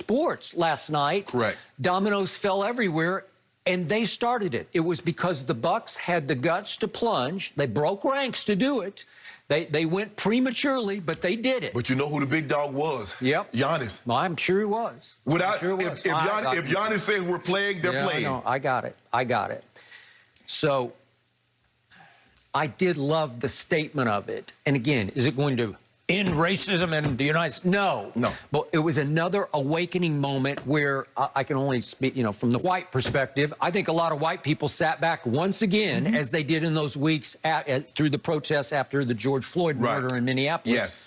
sports last night. Correct. Dominoes fell everywhere, and they started it. It was because the Bucks had the guts to plunge. They broke ranks to do it. They went prematurely, but they did it. But you know who the big dog was? Yep. Giannis. Well, I'm sure he was. If Giannis says we're playing, they're playing. No, I got it. I got it. So I did love the statement of it. And again, is it going to end racism in the United States? No. No. But it was another awakening moment where I can only speak, from the white perspective. I think a lot of white people sat back once again, as they did in those weeks through the protests after the George Floyd murder in Minneapolis. Yes.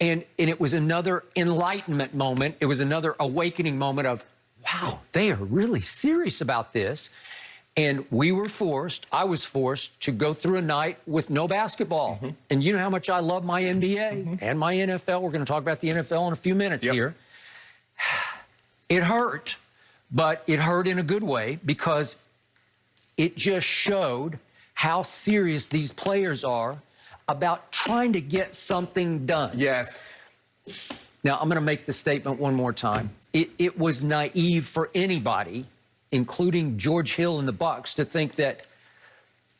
And it was another enlightenment moment. It was another awakening moment of, wow, they are really serious about this. And I was forced to go through a night with no basketball. And you know how much I love my NBA and my NFL. We're going to talk about the NFL in a few minutes here. It hurt, but it hurt in a good way because it just showed how serious these players are about trying to get something done. Yes. Now, I'm going to make the statement one more time. It was naive for anybody, including George Hill and the Bucks, to think that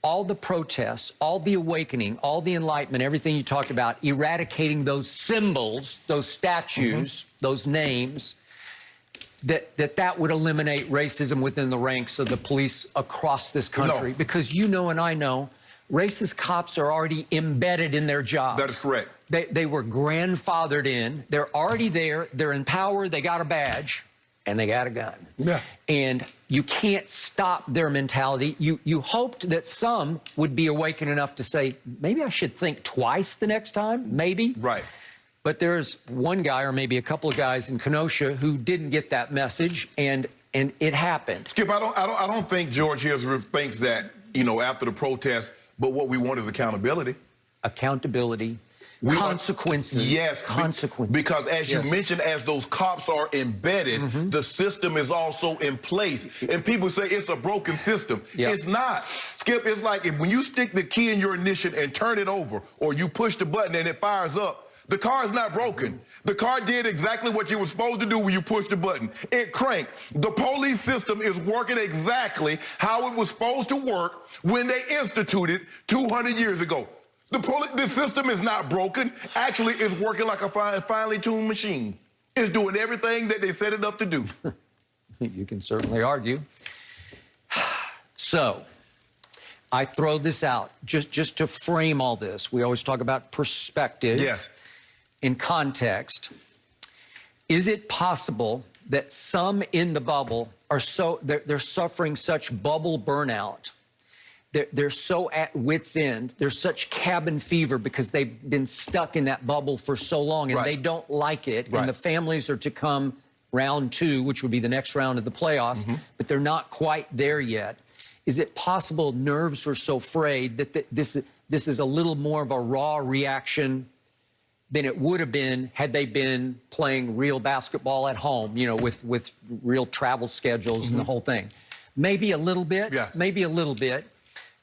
all the protests, all the awakening, all the enlightenment, everything you talked about, eradicating those symbols, those statues, those names, that would eliminate racism within the ranks of the police across this country. No. Because you know and I know, racist cops are already embedded in their jobs. That is correct. They were grandfathered in. They're already there. They're in power. They got a badge. And they got a gun. Yeah. And you can't stop their mentality. You hoped that some would be awakened enough to say, maybe I should think twice the next time, maybe. Right. But there's one guy or maybe a couple of guys in Kenosha who didn't get that message, and it happened. Skip, I don't think George Hill thinks that, after the protest, but what we want is accountability. Accountability. Consequences. Yes. Consequences. Because as you mentioned, as those cops are embedded, the system is also in place. And people say it's a broken system. It's not. Skip, it's like when you stick the key in your ignition and turn it over, or you push the button and it fires up, the car is not broken. The car did exactly what you were supposed to do when you pushed the button. It cranked. The police system is working exactly how it was supposed to work when they instituted 200 years ago. The system is not broken. Actually, it's working like a finely tuned machine. It's doing everything that they set it up to do. You can certainly argue. So, I throw this out just to frame all this. We always talk about perspective. Yes. In context. Is it possible that some in the bubble are they're suffering such bubble burnout? They're so at wit's end. There's such cabin fever because they've been stuck in that bubble for so long, and they don't like it. And the families are to come round 2, which would be the next round of the playoffs, but they're not quite there yet. Is it possible nerves are so frayed that this is a little more of a raw reaction than it would have been had they been playing real basketball at home, with real travel schedules and the whole thing? Maybe a little bit, maybe a little bit.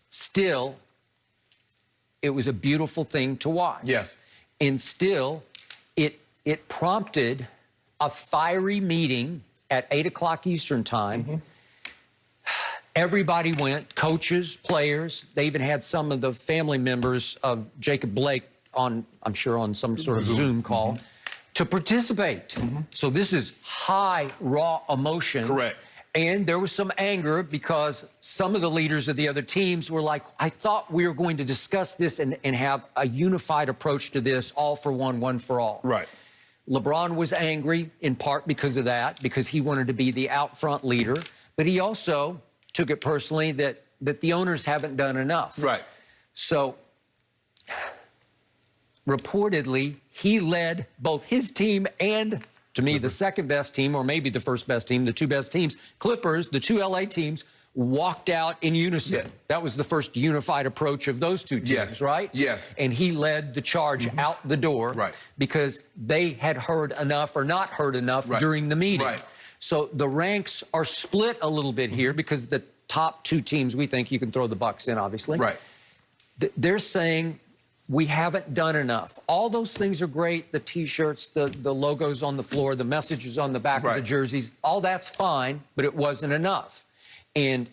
Still, it was a beautiful thing to watch. Yes. And still, it prompted a fiery meeting at 8 o'clock Eastern time. Everybody went, coaches, players. They even had some of the family members of Jacob Blake on, I'm sure, on some sort of Zoom call to participate. So this is high, raw emotion. Correct. And there was some anger because some of the leaders of the other teams were like, I thought we were going to discuss this and have a unified approach to this, all for one, one for all. Right. LeBron was angry in part because of that, because he wanted to be the out front leader. But he also took it personally that the owners haven't done enough. Right. So reportedly, he led both his team and, to me, the second best team, or maybe the first best team, the two best teams, Clippers, the two LA teams, walked out in unison. That was the first unified approach of those two teams, right? Yes. And he led the charge out the door because they had heard enough or not heard enough during the meeting. So the ranks are split a little bit here because the top two teams, we think you can throw the Bucks in, obviously. They're saying we haven't done enough. All those things are great. The T-shirts, the logos on the floor, the messages on the back of the jerseys, all that's fine, but it wasn't enough. And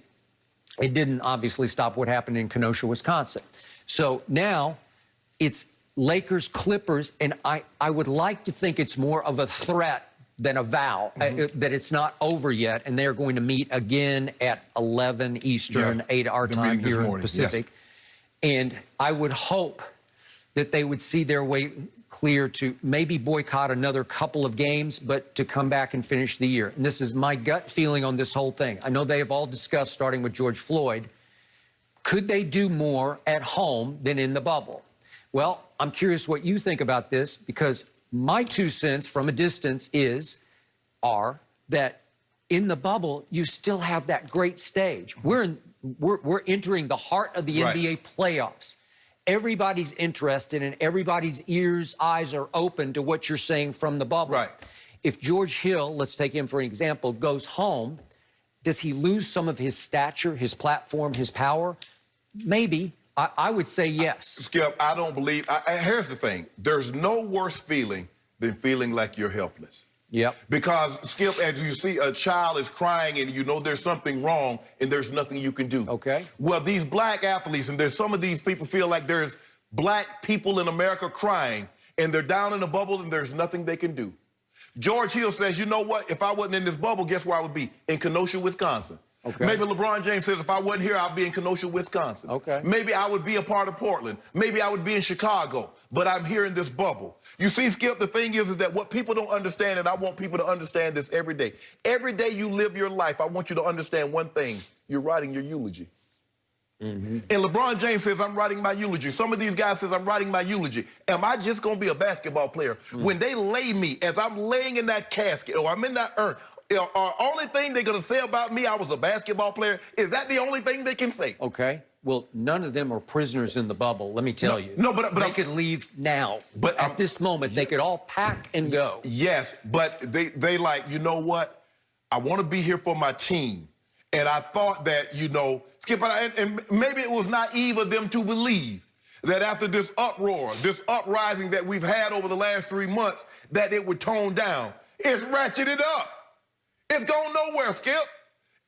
it didn't obviously stop what happened in Kenosha, Wisconsin. So now it's Lakers, Clippers, and I would like to think it's more of a threat than a vow, that it's not over yet, and they're going to meet again at 11 Eastern, 8 our time here in Pacific. And I would hope that they would see their way clear to maybe boycott another couple of games, but to come back and finish the year. And this is my gut feeling on this whole thing. I know they have all discussed, starting with George Floyd, could they do more at home than in the bubble? Well, I'm curious what you think about this, because my 2 cents from a distance are that in the bubble, you still have that great stage. We're entering the heart of the NBA playoffs. Everybody's interested and everybody's ears, eyes are open to what you're saying from the bubble. If George Hill, let's take him for an example, goes home, does he lose some of his stature, his platform, his power? Maybe. I would say yes. Skip, I don't believe. Here's the thing. There's no worse feeling than feeling like you're helpless. Because, Skip, as you see a child is crying and you know there's something wrong and there's nothing you can do. Well, these black athletes, and there's some of these people feel like there's black people in America crying and they're down in a bubble and there's nothing they can do. George Hill says, you know what? If I wasn't in this bubble, guess where I would be? In Kenosha, Wisconsin. Maybe LeBron James says, if I wasn't here, I'd be in Kenosha, Wisconsin. Maybe I would be a part of Portland. Maybe I would be in Chicago, but I'm here in this bubble. You see, Skip, the thing is that what people don't understand, and I want people to understand this every day. Every day you live your life, I want you to understand one thing. You're writing your eulogy. And LeBron James says, I'm writing my eulogy. Some of these guys says, I'm writing my eulogy. Am I just going to be a basketball player? When they lay me, as I'm laying in that casket, or I'm in that urn, only thing they're going to say about me, I was a basketball player, is that the only thing they can say? Well, none of them are prisoners in the bubble, let me tell you. But they could leave now. But at this moment, they could all pack and go. Yes, but they like, you know what? I want to be here for my team. And I thought that, you know, Skip, and maybe it was naive of them to believe that after this uproar, this uprising that we've had over the last 3 months, that it would tone down. It's ratcheted up. It's going nowhere, Skip.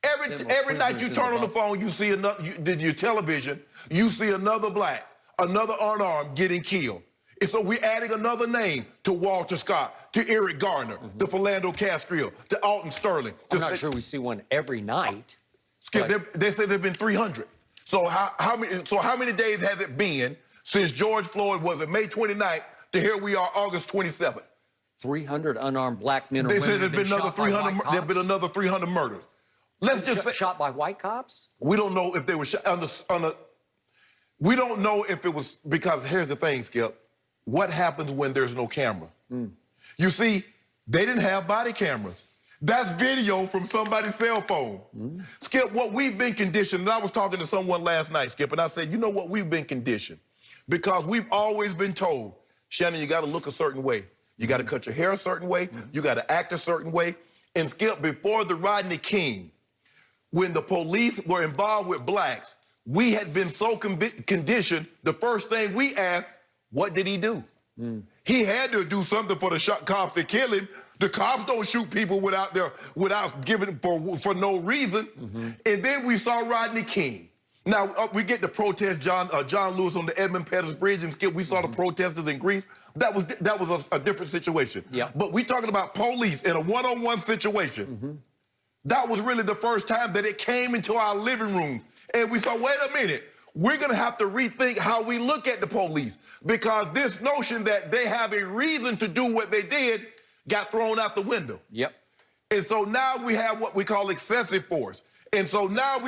Every night you turn on the phone, you see your television, you see another black, another unarmed getting killed. And so we're adding another name to Walter Scott, to Eric Garner, to Philando Castile, to Alton Sterling. I'm not sure we see one every night. Skip, they say there've been 300. So how many days has it been since George Floyd was at May 29th to here we are August 27th? 300 unarmed black men or women. They said there's been another 300. There've been another 300 murders. Let's just say shot by white cops. We don't know if they were shot we don't know if it was, because here's the thing, Skip. What happens when there's no camera? You see, they didn't have body cameras. That's video from somebody's cell phone. Skip, what we've been conditioned, and I was talking to someone last night, Skip, and I said, you know what, we've been conditioned. Because we've always been told, Shannon, you got to look a certain way. You got to cut your hair a certain way. You got to act a certain way. And Skip, before the Rodney King, when the police were involved with blacks, we had been so conditioned, the first thing we asked, what did he do? He had to do something for the cops to kill him. The cops don't shoot people without giving for no reason. And then we saw Rodney King. Now, we get the protest, John Lewis on the Edmund Pettus Bridge, and Skip, we saw the protesters in Greece. That was a different situation. But we talking about police in a one-on-one situation. That was really the first time that it came into our living room. And we said, wait a minute, we're going to have to rethink how we look at the police, because this notion that they have a reason to do what they did got thrown out the window. And so now we have what we call excessive force. And so now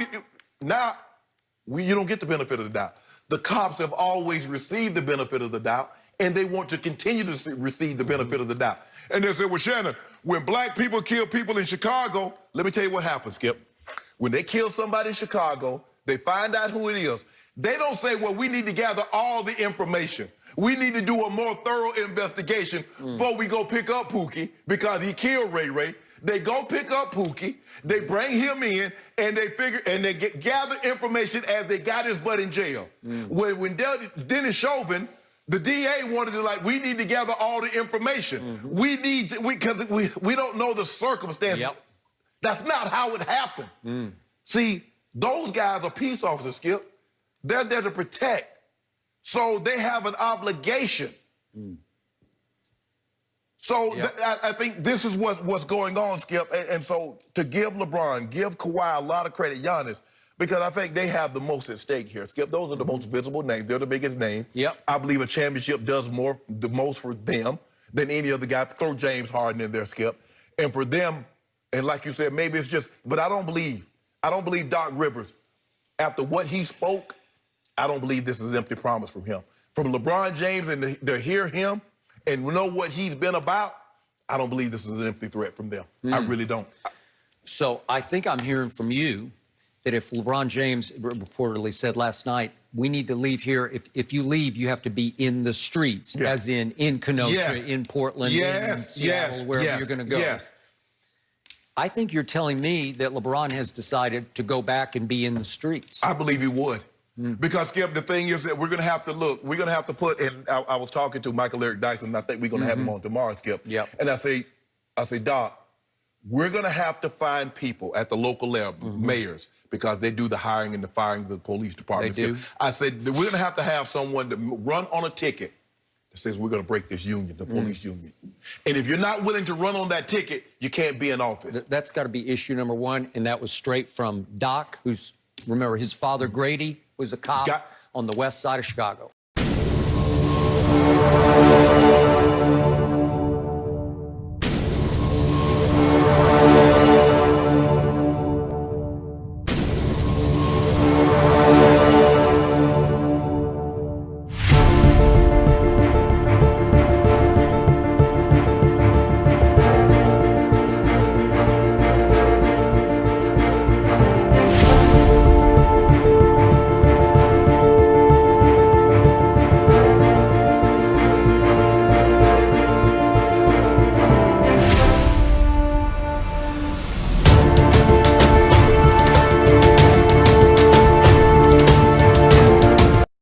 you don't get the benefit of the doubt. The cops have always received the benefit of the doubt, and they want to continue to receive the benefit of the doubt. And they say, well, Shannon, when black people kill people in Chicago, let me tell you what happens, Skip. When they kill somebody in Chicago, they find out who it is. They don't say, well, we need to gather all the information. We need to do a more thorough investigation before we go pick up Pookie because he killed Ray Ray. They go pick up Pookie, they bring him in, and they gather information as they got his butt in jail. When Dennis Chauvin The DA wanted to, like, we need to gather all the information. We need to, because we don't know the circumstances. Yep. That's not how it happened. See, those guys are peace officers, Skip. They're there to protect. So they have an obligation. So I think this is what's going on, Skip. And so to give LeBron, give Kawhi a lot of credit, Giannis, because I think they have the most at stake here, Skip. Those are the most visible names. They're the biggest name. Yep. I believe a championship does the most for them than any other guy. Throw James Harden in there, Skip. And for them, and like you said, maybe it's just, but I don't believe Doc Rivers, after what he spoke, I don't believe this is an empty promise from him. From LeBron James and to hear him and know what he's been about, I don't believe this is an empty threat from them. I really don't. So I think I'm hearing from you that if LeBron James reportedly said last night, we need to leave here. If you leave, you have to be in the streets, as in Kenosha, in Portland, in Seattle, wherever you're going to go. Yes. I think you're telling me that LeBron has decided to go back and be in the streets. I believe he would. Because, Skip, the thing is that we're going to have to look. We're going to have to put, and I was talking to Michael Eric Dyson, and I think we're going to have him on tomorrow, Skip. Yep. And I say, Doc, we're going to have to find people at the local level, mayors, because they do the hiring and the firing of the police department. They do. I said, we're going to have someone to run on a ticket that says we're going to break this union, the police union. And if you're not willing to run on that ticket, you can't be in office. That's got to be issue number one, and that was straight from Doc, who's, remember, his father, Grady, was a cop on the west side of Chicago.